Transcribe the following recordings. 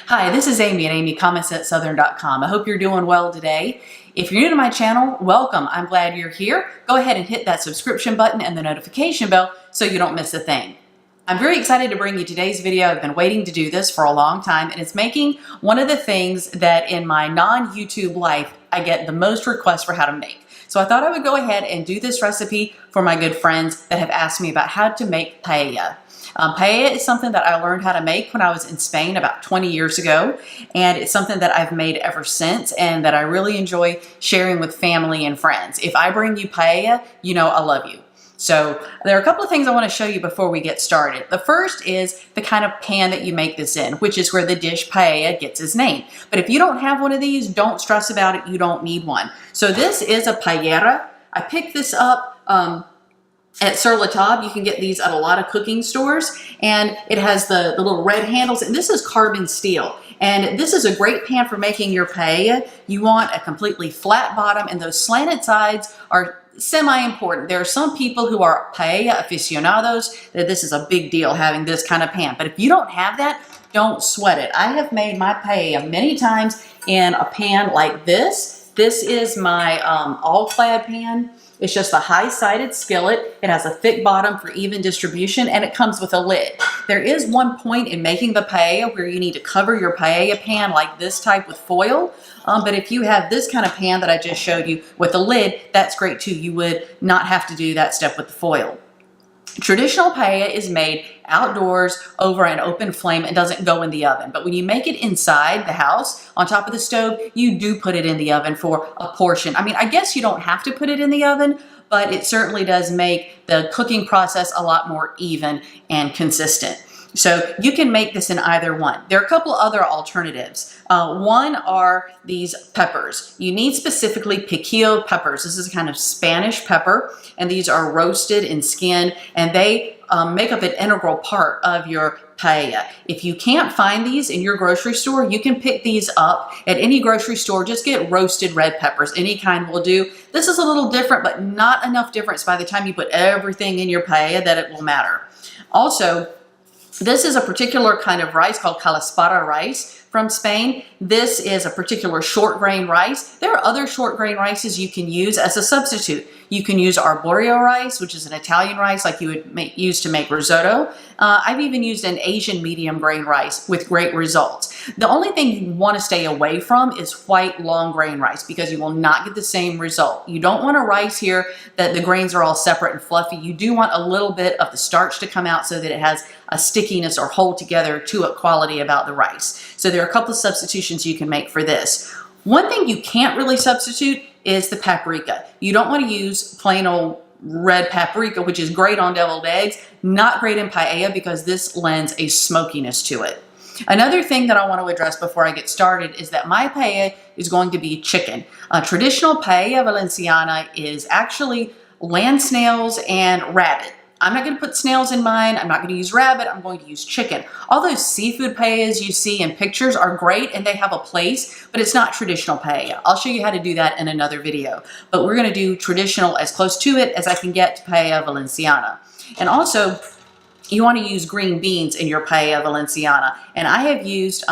Hi, this is Amy at amycommonsenssouthern.com. I hope you're doing well today. If you're new to my channel, welcome. I'm glad you're here. Go ahead and hit that subscription button and the notification bell so you don't miss a thing. I'm very excited to bring you today's video. I've been waiting to do this for a long time, and it's making one of the things that in my non-YouTube life I get the most requests for how to make. So I thought I would go ahead and do this recipe for my good friends that have asked me about how to make paella. Paella is something that I learned how to make when I was in Spain about 20 years ago, and it's something that I've made ever since and that I really enjoy sharing with family and friends. If I bring you paella, you know I love you. So there are a couple of things I want to show you before we get started. The first is the kind of pan that you make this in, which is where the dish paella gets its name. But if you don't have one of these, don't stress about it. You don't need one. So this is a paellera. I picked this up at Sur La Table. You can get these at a lot of cooking stores, and it has the little red handles, and this is carbon steel. And this is a great pan for making your paella. You want a completely flat bottom, and those slanted sides are semi-important. There are some people who are paella aficionados that this is a big deal having this kind of pan. But if you don't have that, don't sweat it. I have made my paella many times in a pan like this. This is my all-clad pan. It's just a high-sided skillet. It has a thick bottom for even distribution, and it comes with a lid. There is one point in making the paella where you need to cover your paella pan like this type with foil. But if you have this kind of pan that I just showed you with a lid, that's great too. You would not have to do that step with the foil. Traditional paella is made outdoors over an open flame and doesn't go in the oven. But when you make it inside the house, on top of the stove, you do put it in the oven for a portion. I mean, I guess you don't have to put it in the oven, but it certainly does make the cooking process a lot more even and consistent. So you can make this in either one. There are a couple other alternatives. One are these peppers. You need specifically piquillo peppers. This is a kind of Spanish pepper, and these are roasted and skinned, and they make up an integral part of your paella. If you can't find these in your grocery store, you can pick these up at any grocery store. Just get roasted red peppers. Any kind will do. This is a little different, but not enough difference by the time you put everything in your paella that it will matter. Also, this is a particular kind of rice called calaspara rice from Spain. This is a particular short grain rice. There are other short grain rices you can use as a substitute. You can use arborio rice, which is an Italian rice like you would use to make risotto. I've even used an Asian medium grain rice with great results. The only thing you want to stay away from is white long grain rice because you will not get the same result. You don't want a rice here that the grains are all separate and fluffy. You do want a little bit of the starch to come out so that it has a stickiness or hold together to it quality about the rice. So there are a couple of substitutions you can make for this. One thing you can't really substitute is the paprika. You don't want to use plain old red paprika, which is great on deviled eggs, not great in paella because this lends a smokiness to it. Another thing that I want to address before I get started is that my paella is going to be chicken. Traditional Paella Valenciana is actually land snails and rabbit. I'm not going to put snails in mine. I'm not going to use rabbit. I'm going to use chicken. All those seafood paellas you see in pictures are great and they have a place, but it's not traditional paella. I'll show you how to do that in another video. But we're going to do traditional as close to it as I can get to Paella Valenciana. And also, you want to use green beans in your Paella Valenciana. And I have used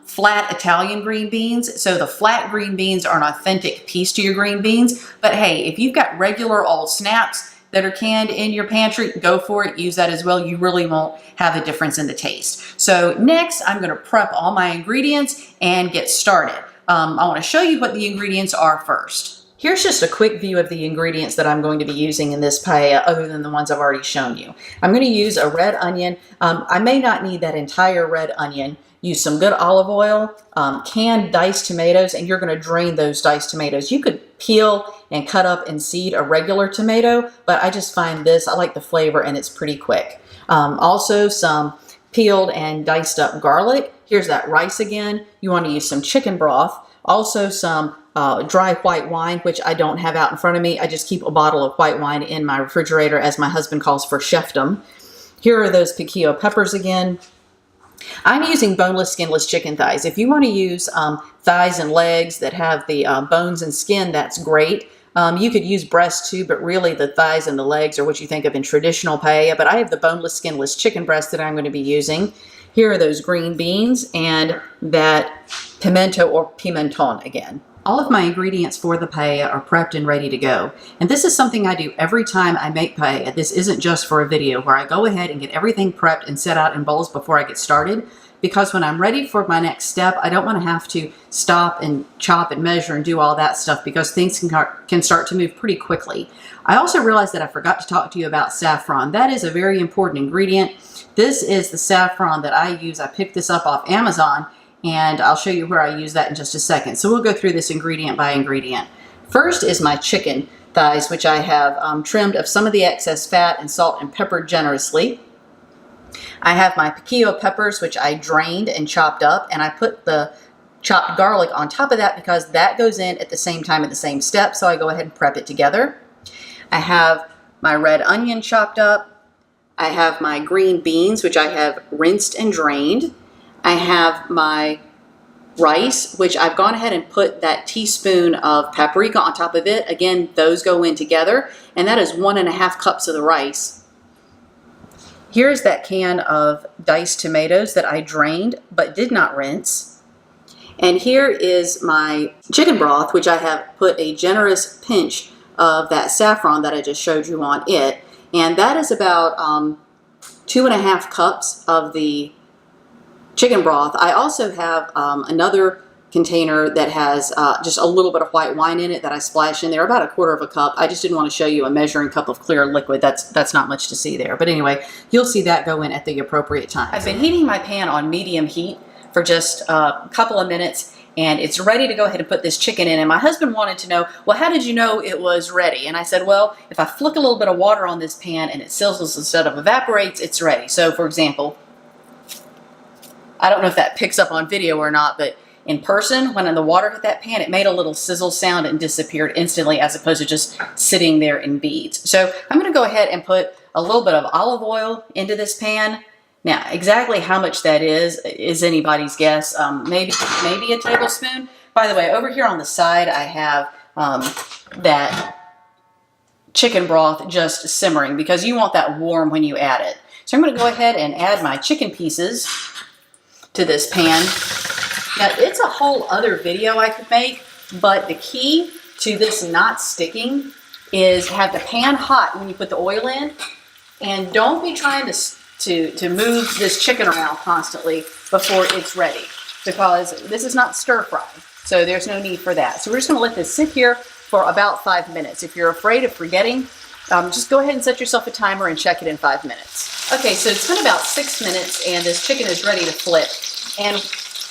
flat Italian green beans. So the flat green beans are an authentic piece to your green beans. But hey, if you've got regular old snaps that are canned in your pantry, go for it. Use that as well. You really won't have a difference in the taste. So next, I'm going to prep all my ingredients and get started. I want to show you what the ingredients are first. Here's just a quick view of the ingredients that I'm going to be using in this paella other than the ones I've already shown you. I'm going to use a red onion. I may not need that entire red onion. Use some good olive oil, canned diced tomatoes, and you're going to drain those diced tomatoes. You could peel and cut up and seed a regular tomato, but I just find this, I like the flavor and it's pretty quick. Also some peeled and diced up garlic. Here's that rice again. You want to use some chicken broth. Also some dry white wine, which I don't have out in front of me. I just keep a bottle of white wine in my refrigerator, as my husband calls for chefdom. Here are those piquillo peppers again. I'm using boneless, skinless chicken thighs. If you want to use thighs and legs that have the bones and skin, that's great. You could use breast too, but really the thighs and the legs are what you think of in traditional paella. But I have the boneless, skinless chicken breast that I'm going to be using. Here are those green beans and that pimento or pimenton again. All of my ingredients for the paella are prepped and ready to go. And this is something I do every time I make paella. This isn't just for a video, where I go ahead and get everything prepped and set out in bowls before I get started. Because when I'm ready for my next step, I don't want to have to stop and chop and measure and do all that stuff, because things can start to move pretty quickly. I also realized that I forgot to talk to you about saffron. That is a very important ingredient. This is the saffron that I use. I picked this up off Amazon, and I'll show you where I use that in just a second. So we'll go through this ingredient by ingredient. First is my chicken thighs, which I have trimmed of some of the excess fat and salt and peppered generously. I have my piquillo peppers, which I drained and chopped up, and I put the chopped garlic on top of that because that goes in at the same time at the same step, so I go ahead and prep it together. I have my red onion chopped up. I have my green beans, which I have rinsed and drained. I have my rice, which I've gone ahead and put that teaspoon of paprika on top of it. Again, those go in together, and that is 1.5 cups of the rice. Here's that can of diced tomatoes that I drained but did not rinse. And here is my chicken broth, which I have put a generous pinch of that saffron that I just showed you on it. And that is about 2.5 cups of the chicken broth. I also have another container that has just a little bit of white wine in it that I splash in there, about 1/4 cup. I just didn't want to show you a measuring cup of clear liquid. That's not much to see there. But anyway, you'll see that go in at the appropriate time. I've been heating my pan on medium heat for just a couple of minutes, and it's ready to go ahead and put this chicken in. And my husband wanted to know, well, how did you know it was ready? And I said, well, if I flick a little bit of water on this pan and it sizzles instead of evaporates, it's ready. So for example, I don't know if that picks up on video or not, but in person, when the water hit that pan, it made a little sizzle sound and disappeared instantly, as opposed to just sitting there in beads. So I'm going to go ahead and put a little bit of olive oil into this pan. Now, exactly how much that is anybody's guess. Maybe a tablespoon. By the way, over here on the side, I have that chicken broth just simmering, because you want that warm when you add it. So I'm going to go ahead and add my chicken pieces to this pan. Now, it's a whole other video I could make, but the key to this not sticking is have the pan hot when you put the oil in, and don't be trying to move this chicken around constantly before it's ready, because this is not stir fry, so there's no need for that. So we're just going to let this sit here for about 5 minutes. If you're afraid of forgetting, just go ahead and set yourself a timer and check it in 5 minutes. Okay, so it's been about 6 minutes, and this chicken is ready to flip. And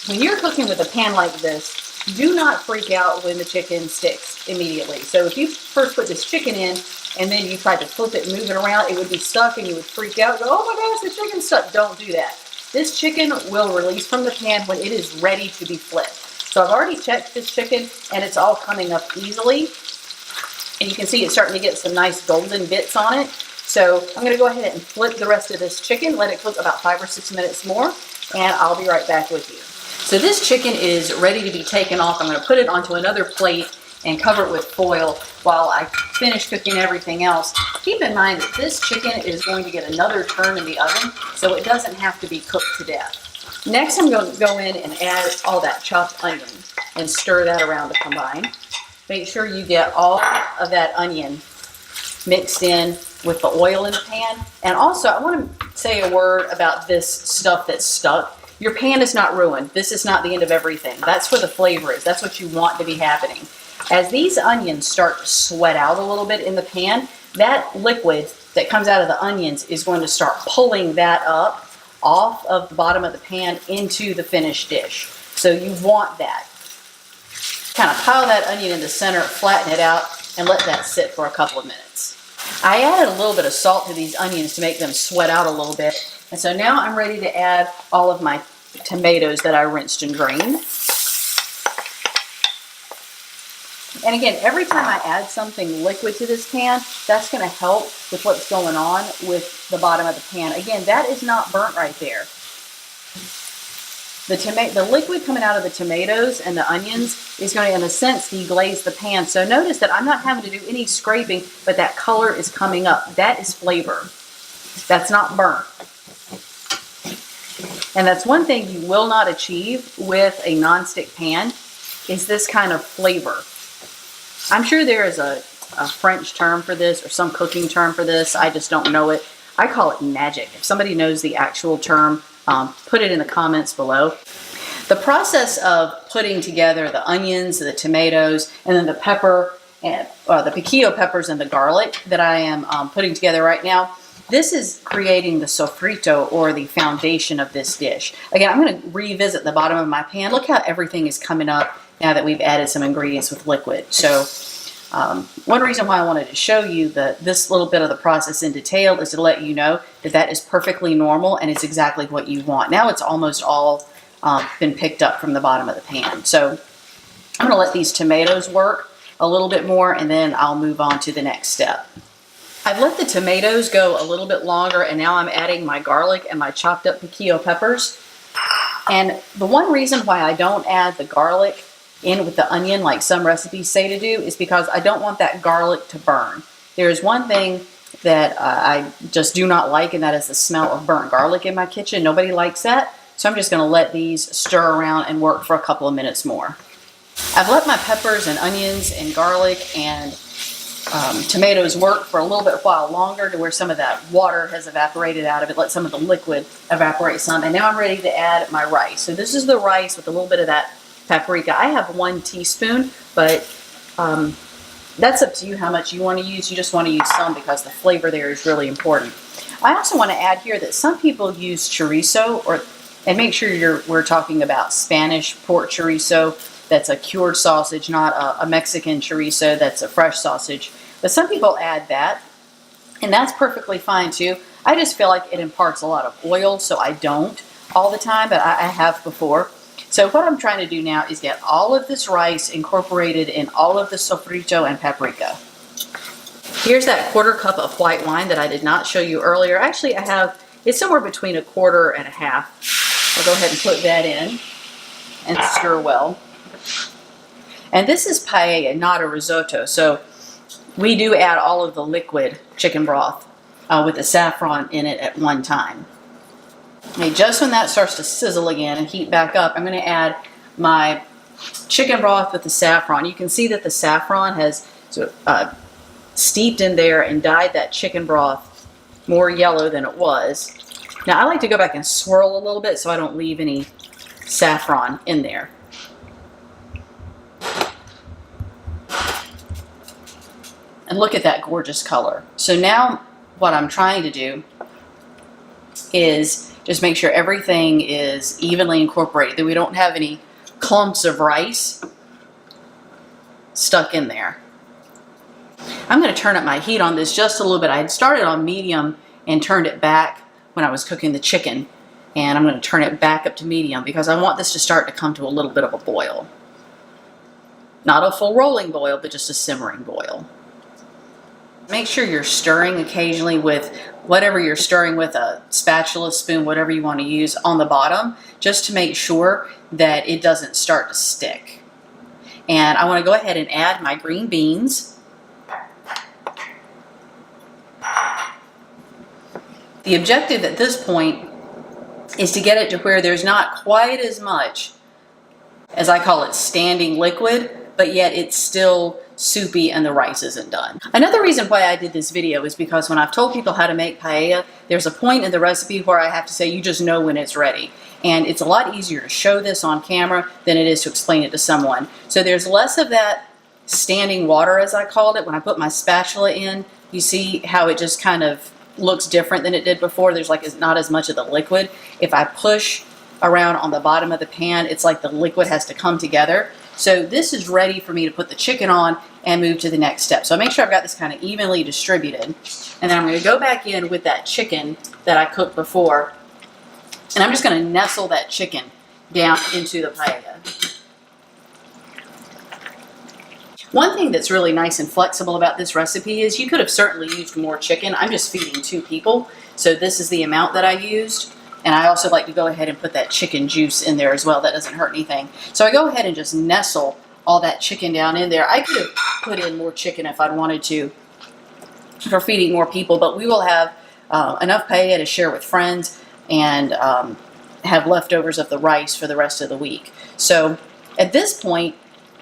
when you're cooking with a pan like this, do not freak out when the chicken sticks immediately. So if you first put this chicken in and then you tried to flip it and move it around, it would be stuck and you would freak out and go, oh my gosh, the chicken's stuck. Don't do that. This chicken will release from the pan when it is ready to be flipped. So I've already checked this chicken and it's all coming up easily. And you can see it's starting to get some nice golden bits on it. So I'm going to go ahead and flip the rest of this chicken, let it cook about 5 or 6 minutes more, and I'll be right back with you. So this chicken is ready to be taken off. I'm going to put it onto another plate and cover it with foil while I finish cooking everything else. Keep in mind that this chicken is going to get another turn in the oven, so it doesn't have to be cooked to death. Next, I'm going to go in and add all that chopped onion and stir that around to combine. Make sure you get all of that onion mixed in with the oil in the pan. And also, I want to say a word about this stuff that's stuck. Your pan is not ruined. This is not the end of everything. That's where the flavor is. That's what you want to be happening. As these onions start to sweat out a little bit in the pan, that liquid that comes out of the onions is going to start pulling that up off of the bottom of the pan into the finished dish. So you want that. Kind of pile that onion in the center, flatten it out, and let that sit for a couple of minutes. I added a little bit of salt to these onions to make them sweat out a little bit. And so now I'm ready to add all of my tomatoes that I rinsed and drained. And again, every time I add something liquid to this pan, that's going to help with what's going on with the bottom of the pan. Again, that is not burnt right there. The liquid coming out of the tomatoes and the onions is going to, in a sense, deglaze the pan. So notice that I'm not having to do any scraping, but that color is coming up. That is flavor. That's not burnt. And that's one thing you will not achieve with a nonstick pan is this kind of flavor. I'm sure there is a French term for this or some cooking term for this. I just don't know it. I call it magic. If somebody knows the actual term, put it in the comments below. The process of putting together the onions, the tomatoes, and then the pepper, and the piquillo peppers and the garlic that I am putting together right now, this is creating the sofrito, or the foundation of this dish. Again, I'm going to revisit the bottom of my pan. Look how everything is coming up now that we've added some ingredients with liquid. So one reason why I wanted to show you this little bit of the process in detail is to let you know that that is perfectly normal and it's exactly what you want. Now it's almost all been picked up from the bottom of the pan. So I'm going to let these tomatoes work a little bit more, and then I'll move on to the next step. I've let the tomatoes go a little bit longer, and now I'm adding my garlic and my chopped up piquillo peppers. And the one reason why I don't add the garlic in with the onion like some recipes say to do is because I don't want that garlic to burn. There is one thing that I just do not like, and that is the smell of burnt garlic in my kitchen. Nobody likes that. So I'm just going to let these stir around and work for a couple of minutes more. I've let my peppers and onions and garlic and tomatoes work for a little bit while longer, to where some of that water has evaporated out of it. Let some of the liquid evaporate some. And now I'm ready to add my rice. So this is the rice with a little bit of that paprika. I have 1 teaspoon, but that's up to you how much you want to use. You just want to use some because the flavor there is really important. I also want to add here that some people use chorizo, and make sure we're talking about Spanish pork chorizo. That's a cured sausage, not a Mexican chorizo that's a fresh sausage. But some people add that, and that's perfectly fine too. I just feel like it imparts a lot of oil, so I don't all the time, but I have before. So what I'm trying to do now is get all of this rice incorporated in all of the sofrito and paprika. Here's that 1/4 cup of white wine that I did not show you earlier. Actually, it's somewhere between 1/4 and 1/2. I'll go ahead and put that in and stir well. And this is paella, not a risotto. So we do add all of the liquid chicken broth with the saffron in it at one time. Okay, just when that starts to sizzle again and heat back up, I'm going to add my chicken broth with the saffron. You can see that the saffron has steeped in there and dyed that chicken broth more yellow than it was. Now I like to go back and swirl a little bit so I don't leave any saffron in there. And look at that gorgeous color. So now what I'm trying to do is just make sure everything is evenly incorporated, that we don't have any clumps of rice stuck in there. I'm going to turn up my heat on this just a little bit. I had started on medium and turned it back when I was cooking the chicken. And I'm going to turn it back up to medium because I want this to start to come to a little bit of a boil. Not a full rolling boil, but just a simmering boil. Make sure you're stirring occasionally with whatever you're stirring with, a spatula, spoon, whatever you want to use on the bottom, just to make sure that it doesn't start to stick. And I want to go ahead and add my green beans. The objective at this point is to get it to where there's not quite as much, as I call it, standing liquid, but yet it's still soupy and the rice isn't done. Another reason why I did this video is because when I've told people how to make paella, there's a point in the recipe where I have to say, you just know when it's ready. And it's a lot easier to show this on camera than it is to explain it to someone. So there's less of that standing water, as I called it. When I put my spatula in, you see how it just kind of looks different than it did before. There's like not as much of the liquid. If I push around on the bottom of the pan, it's like the liquid has to come together. So this is ready for me to put the chicken on and move to the next step. So make sure I've got this kind of evenly distributed. And then I'm going to go back in with that chicken that I cooked before. And I'm just going to nestle that chicken down into the paella. One thing that's really nice and flexible about this recipe is you could have certainly used more chicken. I'm just feeding 2 people. So this is the amount that I used. And I also like to go ahead and put that chicken juice in there as well. That doesn't hurt anything. So I go ahead and just nestle all that chicken down in there. I could have put in more chicken if I'd wanted to for feeding more people, but we will have enough paella to share with friends, and have leftovers of the rice for the rest of the week. So at this point,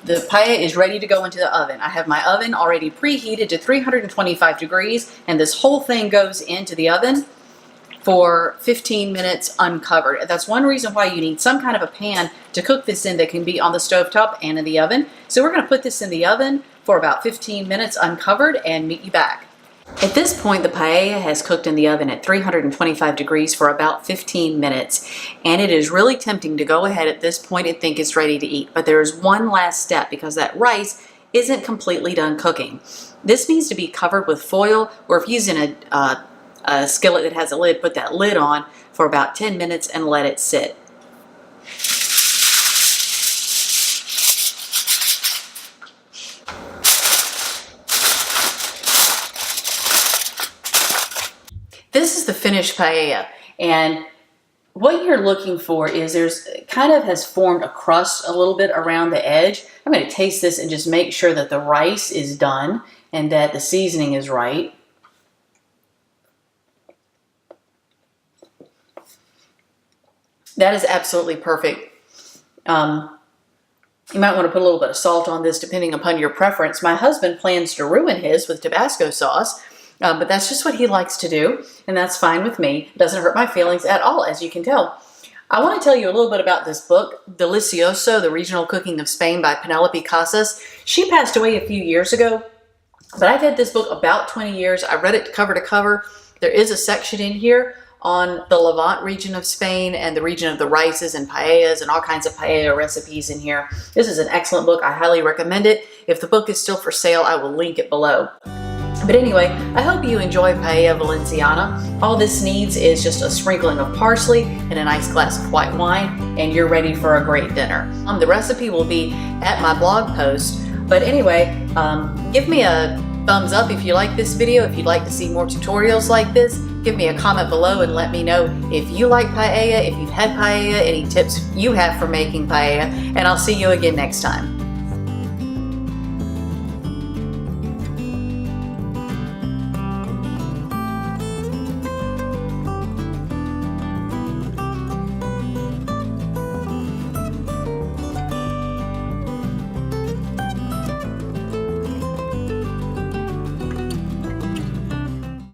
the paella is ready to go into the oven. I have my oven already preheated to 325 degrees, and this whole thing goes into the oven for 15 minutes uncovered. That's one reason why you need some kind of a pan to cook this in that can be on the stovetop and in the oven. So we're going to put this in the oven for about 15 minutes uncovered and meet you back. At this point, the paella has cooked in the oven at 325 degrees for about 15 minutes, and it is really tempting to go ahead at this point and think it's ready to eat. But there is one last step, because that rice isn't completely done cooking. This needs to be covered with foil, or if you're using a skillet that has a lid, put that lid on for about 10 minutes and let it sit. This is the finished paella, and what you're looking for is there's kind of has formed a crust a little bit around the edge. I'm going to taste this and just make sure that the rice is done and that the seasoning is right. That is absolutely perfect. You might want to put a little bit of salt on this depending upon your preference. My husband plans to ruin his with Tabasco sauce. But that's just what he likes to do, and that's fine with me. It doesn't hurt my feelings at all, as you can tell. I want to tell you a little bit about this book, Delicioso, The Regional Cooking of Spain by Penelope Casas. She passed away a few years ago, but I've had this book about 20 years. I read it cover to cover. There is a section in here on the Levant region of Spain and the region of the rices and paellas and all kinds of paella recipes in here. This is an excellent book. I highly recommend it. If the book is still for sale, I will link it below. But anyway, I hope you enjoy Paella Valenciana. All this needs is just a sprinkling of parsley and a nice glass of white wine, and you're ready for a great dinner. The recipe will be at my blog post. But anyway, give me a thumbs up if you like this video. If you'd like to see more tutorials like this, give me a comment below and let me know if you like paella, if you've had paella, any tips you have for making paella, and I'll see you again next time.